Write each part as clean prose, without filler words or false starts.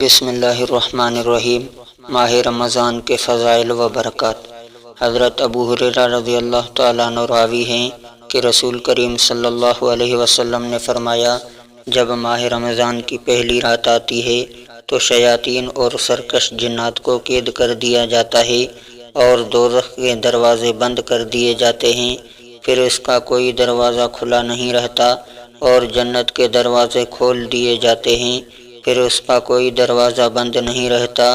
بسم اللہ الرحمن الرحیم۔ ماہ رمضان کے فضائل و برکات۔ حضرت ابو ہریرہ رضی اللہ تعالیٰ عنہ راوی ہیں کہ رسول کریم صلی اللہ علیہ وسلم نے فرمایا، جب ماہ رمضان کی پہلی رات آتی ہے تو شیاطین اور سرکش جنات کو قید کر دیا جاتا ہے اور دوزخ کے دروازے بند کر دیے جاتے ہیں، پھر اس کا کوئی دروازہ کھلا نہیں رہتا اور جنت کے دروازے کھول دیے جاتے ہیں، پھر اس کا کوئی دروازہ بند نہیں رہتا،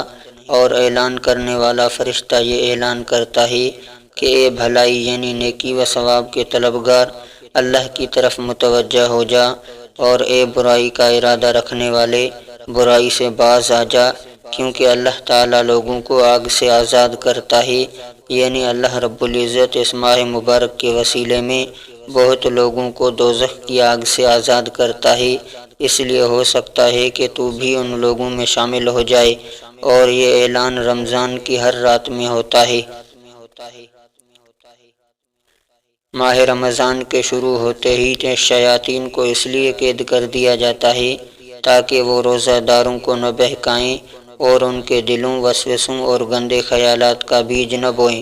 اور اعلان کرنے والا فرشتہ یہ اعلان کرتا ہے کہ اے بھلائی یعنی نیکی و ثواب کے طلبگار، اللہ کی طرف متوجہ ہو جا، اور اے برائی کا ارادہ رکھنے والے، برائی سے باز آ جا، کیونکہ اللہ تعالیٰ لوگوں کو آگ سے آزاد کرتا ہے، یعنی اللہ رب العزت اس ماہ مبارک کے وسیلے میں بہت لوگوں کو دوزخ کی آگ سے آزاد کرتا ہے، اس لیے ہو سکتا ہے کہ تو بھی ان لوگوں میں شامل ہو جائے، اور یہ اعلان رمضان کی ہر رات میں ہوتا ہے۔ ماہ رمضان کے شروع ہوتے ہی شیاطین کو اس لیے قید کر دیا جاتا ہے تاکہ وہ روزہ داروں کو نہ بہکائیں اور ان کے دلوں، وسوسوں اور گندے خیالات کا بیج نہ بوئیں۔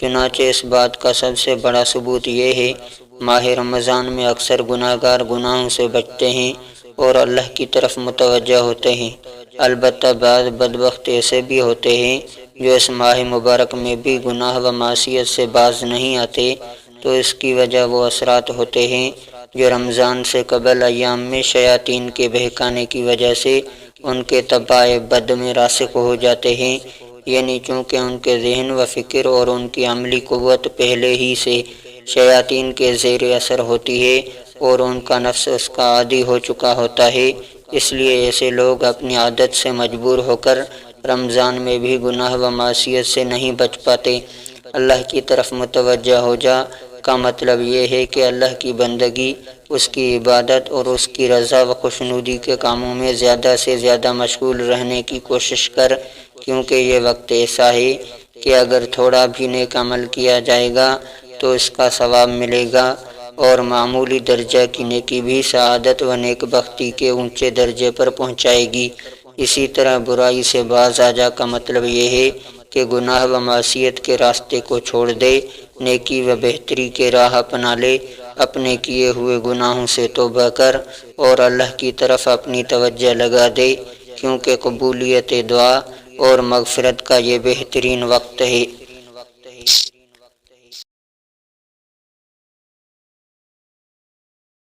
چنانچہ اس بات کا سب سے بڑا ثبوت یہ ہے، ماہ رمضان میں اکثر گناہگار گناہوں سے بچتے ہیں اور اللہ کی طرف متوجہ ہوتے ہیں۔ البتہ بعض بدبخت ایسے بھی ہوتے ہیں جو اس ماہ مبارک میں بھی گناہ و معصیت سے باز نہیں آتے، تو اس کی وجہ وہ اثرات ہوتے ہیں جو رمضان سے قبل ایام میں شیاطین کے بہکانے کی وجہ سے ان کے طبع بد میں راسخ ہو جاتے ہیں، یعنی چونکہ ان کے ذہن و فکر اور ان کی عملی قوت پہلے ہی سے شیاطین کے زیر اثر ہوتی ہے اور ان کا نفس اس کا عادی ہو چکا ہوتا ہے، اس لیے ایسے لوگ اپنی عادت سے مجبور ہو کر رمضان میں بھی گناہ و معصیت سے نہیں بچ پاتے۔ اللہ کی طرف متوجہ ہو جا کا مطلب یہ ہے کہ اللہ کی بندگی، اس کی عبادت اور اس کی رضا و خوشنودی کے کاموں میں زیادہ سے زیادہ مشغول رہنے کی کوشش کر، کیونکہ یہ وقت ایسا ہے کہ اگر تھوڑا بھی نیک عمل کیا جائے گا تو اس کا ثواب ملے گا، اور معمولی درجہ کی نیکی بھی سعادت و نیک بختی کے اونچے درجے پر پہنچائے گی۔ اسی طرح برائی سے باز آ جا کا مطلب یہ ہے کہ گناہ و معصیت کے راستے کو چھوڑ دے، نیکی و بہتری کے راہ اپنا لے، اپنے کیے ہوئے گناہوں سے توبہ کر اور اللہ کی طرف اپنی توجہ لگا دے، کیونکہ قبولیت دعا اور مغفرت کا یہ بہترین وقت ہے۔